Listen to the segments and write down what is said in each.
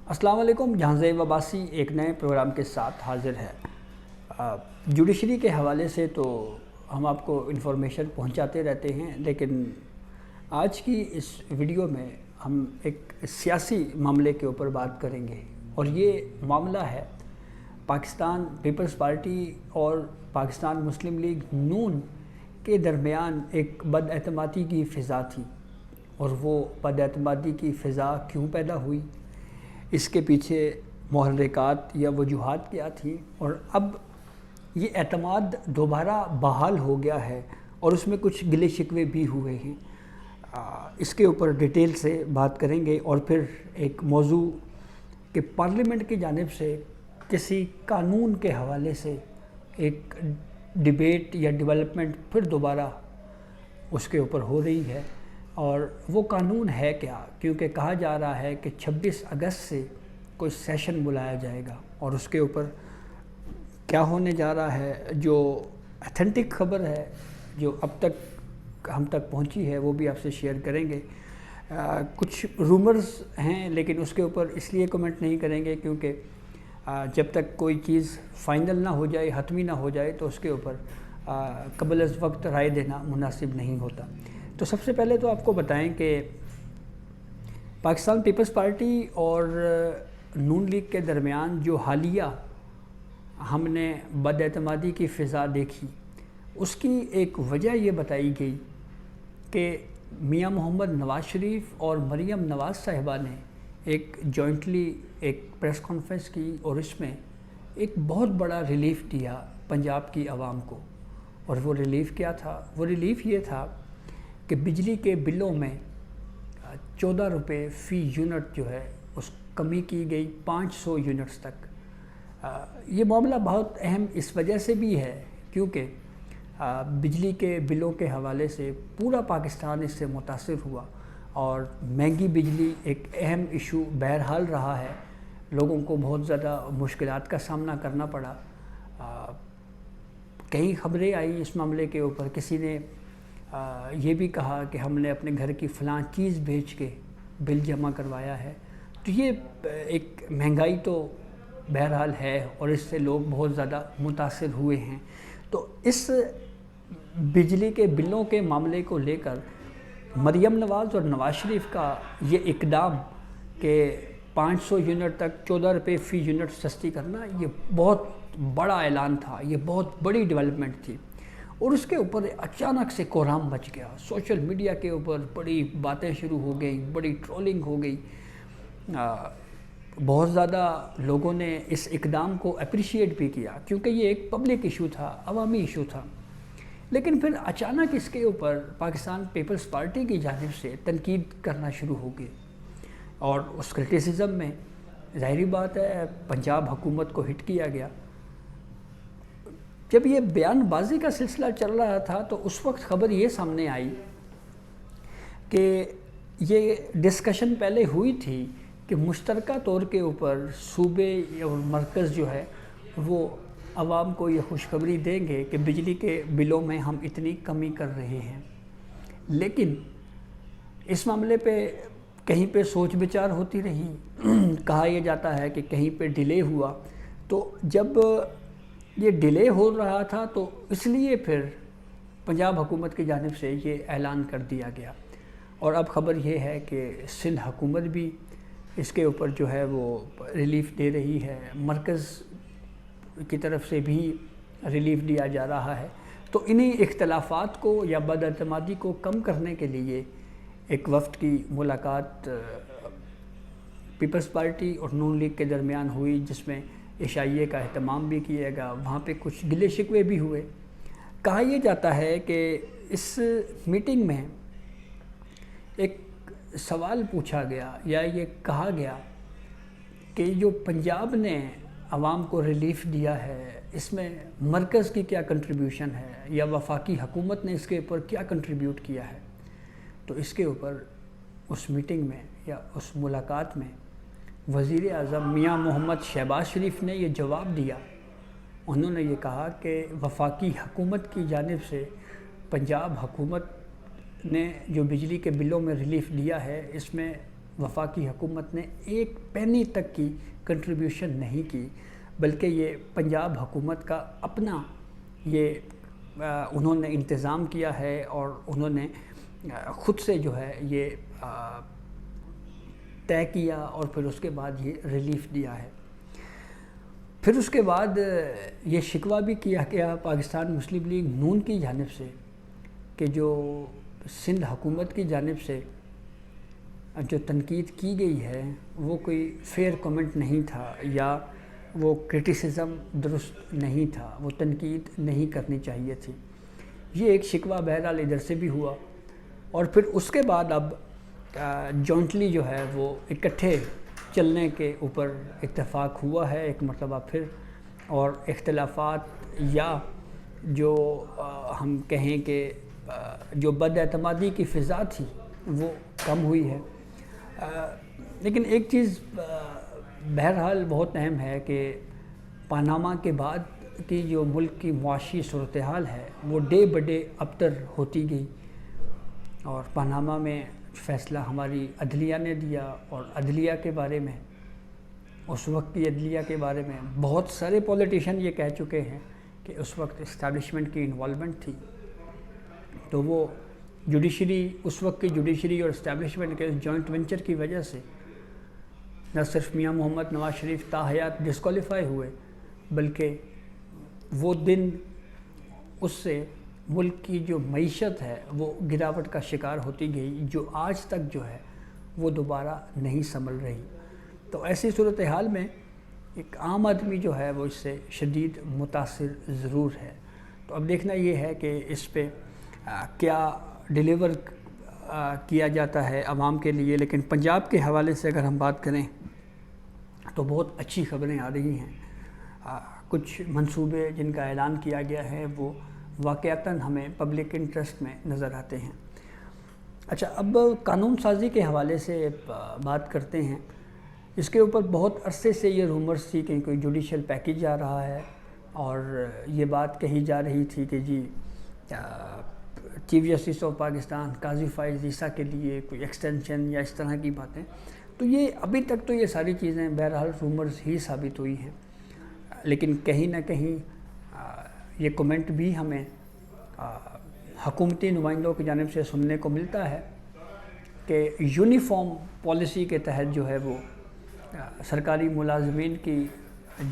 السلام علیکم، جہاں زیب عباسی ایک نئے پروگرام کے ساتھ حاضر ہے۔ جوڈیشری کے حوالے سے تو ہم آپ کو انفارمیشن پہنچاتے رہتے ہیں، لیکن آج کی اس ویڈیو میں ہم ایک سیاسی معاملے کے اوپر بات کریں گے، اور یہ معاملہ ہے پاکستان پیپلز پارٹی اور پاکستان مسلم لیگ نون کے درمیان ایک بد اعتمادی کی فضا تھی، اور وہ بد اعتمادی کی فضا کیوں پیدا ہوئی، اس کے پیچھے محرکات یا وجوہات کیا تھیں، اور اب یہ اعتماد دوبارہ بحال ہو گیا ہے اور اس میں کچھ گلے شکوے بھی ہوئے ہیں۔ اس کے اوپر ڈیٹیل سے بات کریں گے، اور پھر ایک موضوع کہ پارلیمنٹ کی جانب سے کسی قانون کے حوالے سے ایک ڈیبیٹ یا ڈیولپمنٹ پھر دوبارہ اس کے اوپر ہو رہی ہے، اور وہ قانون ہے کیا، کیونکہ کہا جا رہا ہے کہ 26 اگست سے کوئی سیشن بلایا جائے گا، اور اس کے اوپر کیا ہونے جا رہا ہے، جو ایتھنٹک خبر ہے جو اب تک ہم تک پہنچی ہے وہ بھی آپ سے شیئر کریں گے۔ کچھ رومرز ہیں، لیکن اس کے اوپر اس لیے کمنٹ نہیں کریں گے کیونکہ جب تک کوئی چیز فائنل نہ ہو جائے، حتمی نہ ہو جائے، تو اس کے اوپر قبل از وقت رائے دینا مناسب نہیں ہوتا۔ تو سب سے پہلے تو آپ کو بتائیں کہ پاکستان پیپلز پارٹی اور نون لیگ کے درمیان جو حالیہ ہم نے بد اعتمادی کی فضا دیکھی، اس کی ایک وجہ یہ بتائی گئی کہ میاں محمد نواز شریف اور مریم نواز صاحبہ نے ایک جوائنٹلی ایک پریس کانفرنس کی، اور اس میں ایک بہت بڑا ریلیف دیا پنجاب کی عوام کو۔ اور وہ ریلیف کیا تھا؟ وہ ریلیف یہ تھا کہ بجلی کے بلوں میں 14 روپے فی یونٹ جو ہے اس کمی کی گئی 500 یونٹس تک۔ یہ معاملہ بہت اہم اس وجہ سے بھی ہے کیونکہ بجلی کے بلوں کے حوالے سے پورا پاکستان اس سے متاثر ہوا، اور مہنگی بجلی ایک اہم ایشو بہرحال رہا ہے۔ لوگوں کو بہت زیادہ مشکلات کا سامنا کرنا پڑا۔ کئی خبریں آئیں اس معاملے کے اوپر، کسی نے یہ بھی کہا کہ ہم نے اپنے گھر کی فلاں چیز بیچ کے بل جمع کروایا ہے۔ تو یہ ایک مہنگائی تو بہرحال ہے، اور اس سے لوگ بہت زیادہ متاثر ہوئے ہیں۔ تو اس بجلی کے بلوں کے معاملے کو لے کر مریم نواز اور نواز شریف کا یہ اقدام کہ 500 یونٹ تک 14 روپے فی یونٹ سستی کرنا، یہ بہت بڑا اعلان تھا، یہ بہت بڑی ڈیولپمنٹ تھی، اور اس کے اوپر اچانک سے کوہرام مچ گیا۔ سوشل میڈیا کے اوپر بڑی باتیں شروع ہو گئیں، بڑی ٹرولنگ ہو گئی۔ بہت زیادہ لوگوں نے اس اقدام کو اپریشیٹ بھی کیا کیونکہ یہ ایک پبلک ایشو تھا، عوامی ایشو تھا۔ لیکن پھر اچانک اس کے اوپر پاکستان پیپلز پارٹی کی جانب سے تنقید کرنا شروع ہو گئی، اور اس کرٹیسزم میں ظاہری بات ہے پنجاب حکومت کو ہٹ کیا گیا۔ جب یہ بیان بازی کا سلسلہ چل رہا تھا تو اس وقت خبر یہ سامنے آئی کہ یہ ڈسکشن پہلے ہوئی تھی کہ مشترکہ طور کے اوپر صوبے اور مرکز جو ہے وہ عوام کو یہ خوشخبری دیں گے کہ بجلی کے بلوں میں ہم اتنی کمی کر رہے ہیں، لیکن اس معاملے پہ کہیں پہ سوچ بچار ہوتی رہی۔ کہا یہ جاتا ہے کہ کہیں پہ ڈیلے ہوا، تو جب یہ ڈیلے ہو رہا تھا تو اس لیے پھر پنجاب حکومت کی جانب سے یہ اعلان کر دیا گیا، اور اب خبر یہ ہے کہ سندھ حکومت بھی اس کے اوپر جو ہے وہ ریلیف دے رہی ہے، مرکز کی طرف سے بھی ریلیف دیا جا رہا ہے۔ تو انہی اختلافات کو یا بد اعتمادی کو کم کرنے کے لیے ایک وفد کی ملاقات پیپلز پارٹی اور نون لیگ کے درمیان ہوئی، جس میں عشائیے کا اہتمام بھی کیا گیا۔ وہاں پہ کچھ گلے شکوے بھی ہوئے۔ کہا یہ جاتا ہے کہ اس میٹنگ میں ایک سوال پوچھا گیا یا یہ کہا گیا کہ جو پنجاب نے عوام کو ریلیف دیا ہے، اس میں مرکز کی کیا کنٹریبیوشن ہے، یا وفاقی حکومت نے اس کے اوپر کیا کنٹریبیوٹ کیا ہے۔ تو اس کے اوپر اس میٹنگ میں یا اس ملاقات میں وزیر اعظم میاں محمد شہباز شریف نے یہ جواب دیا۔ انہوں نے یہ کہا کہ وفاقی حکومت کی جانب سے پنجاب حکومت نے جو بجلی کے بلوں میں ریلیف دیا ہے، اس میں وفاقی حکومت نے ایک پینی تک کی کنٹریبیوشن نہیں کی، بلکہ یہ پنجاب حکومت کا اپنا یہ انہوں نے انتظام کیا ہے، اور انہوں نے خود سے جو ہے یہ طے کیا، اور پھر اس کے بعد یہ ریلیف دیا ہے۔ پھر اس کے بعد یہ شکوہ بھی کیا گیا پاکستان مسلم لیگ نون کی جانب سے کہ جو سندھ حکومت کی جانب سے جو تنقید کی گئی ہے وہ کوئی فیئر کمنٹ نہیں تھا، یا وہ کرٹیسزم درست نہیں تھا، وہ تنقید نہیں کرنی چاہیے تھی۔ یہ ایک شکوہ بہرحال ادھر سے بھی ہوا، اور پھر اس کے بعد اب جوائنٹلی جو ہے وہ اکٹھے چلنے کے اوپر اتفاق ہوا ہے ایک مرتبہ پھر، اور اختلافات یا جو ہم کہیں کہ جو بد اعتمادی کی فضا تھی وہ کم ہوئی ہے۔ لیکن ایک چیز بہرحال بہت اہم ہے کہ پاناما کے بعد کی جو ملک کی معاشی صورتحال ہے وہ ڈے بہ ڈے ابتر ہوتی گئی، اور پاناما میں فیصلہ ہماری عدلیہ نے دیا، اور عدلیہ کے بارے میں، اس وقت کی عدلیہ کے بارے میں بہت سارے پولیٹیشین یہ کہہ چکے ہیں کہ اس وقت اسٹیبلشمنٹ کی انوالومنٹ تھی، تو وہ جوڈیشری، اس وقت کی جوڈیشری اور اسٹیبلشمنٹ کے جوائنٹ وینچر کی وجہ سے نہ صرف میاں محمد نواز شریف تاحیات ڈسکوالیفائی ہوئے، بلکہ وہ دن اس سے ملک کی جو معیشت ہے وہ گراوٹ کا شکار ہوتی گئی، جو آج تک جو ہے وہ دوبارہ نہیں سنبھل رہی۔ تو ایسی صورتحال میں ایک عام آدمی جو ہے وہ اس سے شدید متاثر ضرور ہے۔ تو اب دیکھنا یہ ہے کہ اس پہ کیا ڈیلیور کیا جاتا ہے عوام کے لیے۔ لیکن پنجاب کے حوالے سے اگر ہم بات کریں تو بہت اچھی خبریں آ رہی ہیں۔ کچھ منصوبے جن کا اعلان کیا گیا ہے وہ واقعتاً ہمیں پبلک انٹرسٹ میں نظر آتے ہیں۔ اچھا، اب قانون سازی کے حوالے سے بات کرتے ہیں۔ اس کے اوپر بہت عرصے سے یہ رومرز تھی کہ کوئی جوڈیشل پیکیج آ رہا ہے، اور یہ بات کہی جا رہی تھی کہ جی چیف جسٹس آف پاکستان قاضی فائز عیسیٰ کے لیے کوئی ایکسٹینشن یا اس طرح کی باتیں۔ تو یہ ابھی تک تو یہ ساری چیزیں بہرحال رومرز ہی ثابت ہوئی ہیں، لیکن کہیں نہ کہیں یہ کومنٹ بھی ہمیں حکومتی نمائندوں کی جانب سے سننے کو ملتا ہے کہ یونیفارم پالیسی کے تحت جو ہے وہ سرکاری ملازمین کی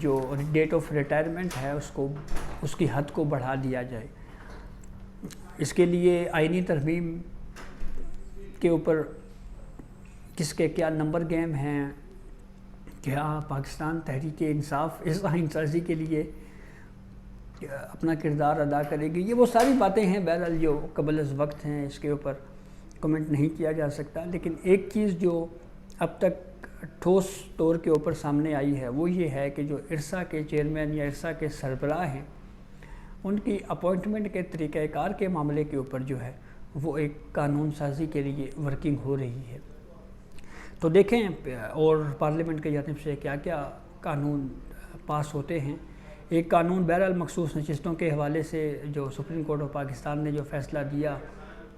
جو ڈیٹ آف ریٹائرمنٹ ہے اس کی حد کو بڑھا دیا جائے۔ اس کے لیے آئینی ترمیم کے اوپر کس کے کیا نمبر گیم ہیں، کیا پاکستان تحریک انصاف اس آئین سازی کے لیے اپنا کردار ادا کرے گی، یہ وہ ساری باتیں ہیں بہرحال جو قبل از وقت ہیں، اس کے اوپر کمنٹ نہیں کیا جا سکتا۔ لیکن ایک چیز جو اب تک ٹھوس طور کے اوپر سامنے آئی ہے وہ یہ ہے کہ جو ارسا کے چیئرمین یا ارسا کے سربراہ ہیں ان کی اپوائنٹمنٹ کے طریقہ کار کے معاملے کے اوپر جو ہے وہ ایک قانون سازی کے لیے ورکنگ ہو رہی ہے۔ تو دیکھیں اور پارلیمنٹ کی جانب سے کیا کیا قانون پاس ہوتے ہیں۔ ایک قانون بہرحال مخصوص نشستوں کے حوالے سے جو سپریم کورٹ آف پاکستان نے جو فیصلہ دیا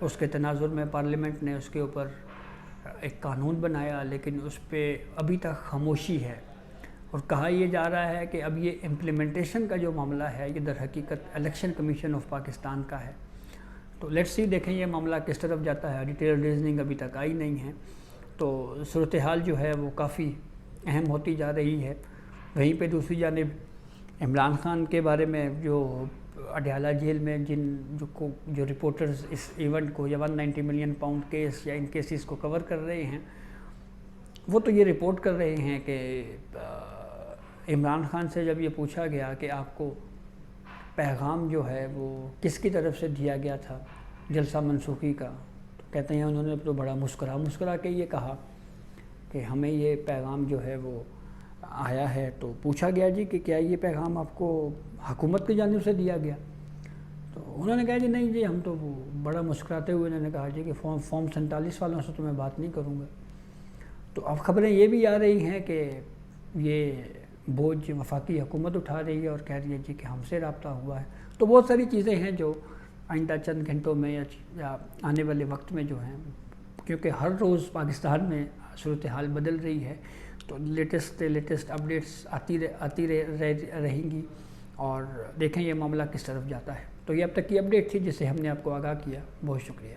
اس کے تناظر میں پارلیمنٹ نے اس کے اوپر ایک قانون بنایا، لیکن اس پہ ابھی تک خاموشی ہے، اور کہا یہ جا رہا ہے کہ اب یہ امپلیمنٹیشن کا جو معاملہ ہے یہ در حقیقت الیکشن کمیشن آف پاکستان کا ہے۔ تو لیٹس سی دیکھیں یہ معاملہ کس طرف جاتا ہے، ڈیٹیل ریزننگ ابھی تک آئی نہیں ہے، تو صورتحال جو ہے وہ کافی اہم ہوتی جا رہی ہے۔ وہیں پہ دوسری جانب عمران خان کے بارے میں جو اڈیالہ جیل میں جو رپورٹرز اس ایونٹ کو یا 190 ملین پاؤنڈ کیس یا ان کیسز کو کور کر رہے ہیں، وہ تو یہ رپورٹ کر رہے ہیں کہ عمران خان سے جب یہ پوچھا گیا کہ آپ کو پیغام جو ہے وہ کس کی طرف سے دیا گیا تھا جلسہ منسوخی کا، تو کہتے ہیں انہوں نے تو بڑا مسکرا کے یہ کہا کہ ہمیں یہ پیغام جو ہے وہ آیا ہے۔ تو پوچھا گیا جی کہ کیا یہ پیغام آپ کو حکومت کی جانب سے دیا گیا؟ تو انہوں نے کہا جی نہیں جی، ہم تو وہ بڑا مسکراتے ہوئے انہوں نے کہا جی کہ فارم 47 والوں سے تو میں بات نہیں کروں گا۔ تو اب خبریں یہ بھی آ رہی ہیں کہ یہ بوجھ وفاقی حکومت اٹھا رہی ہے اور کہہ رہی ہے جی کہ ہم سے رابطہ ہوا ہے۔ تو بہت ساری چیزیں ہیں جو آئندہ چند گھنٹوں میں یا آنے والے وقت میں جو ہیں، کیونکہ ہر روز پاکستان میں صورتحال بدل رہی ہے، تو لیٹسٹ اپڈیٹس آتی رہیں گی، اور دیکھیں یہ معاملہ کس طرف جاتا ہے۔ تو یہ اب تک کی اپڈیٹ تھی جسے ہم نے آپ کو آگاہ کیا، بہت شکریہ۔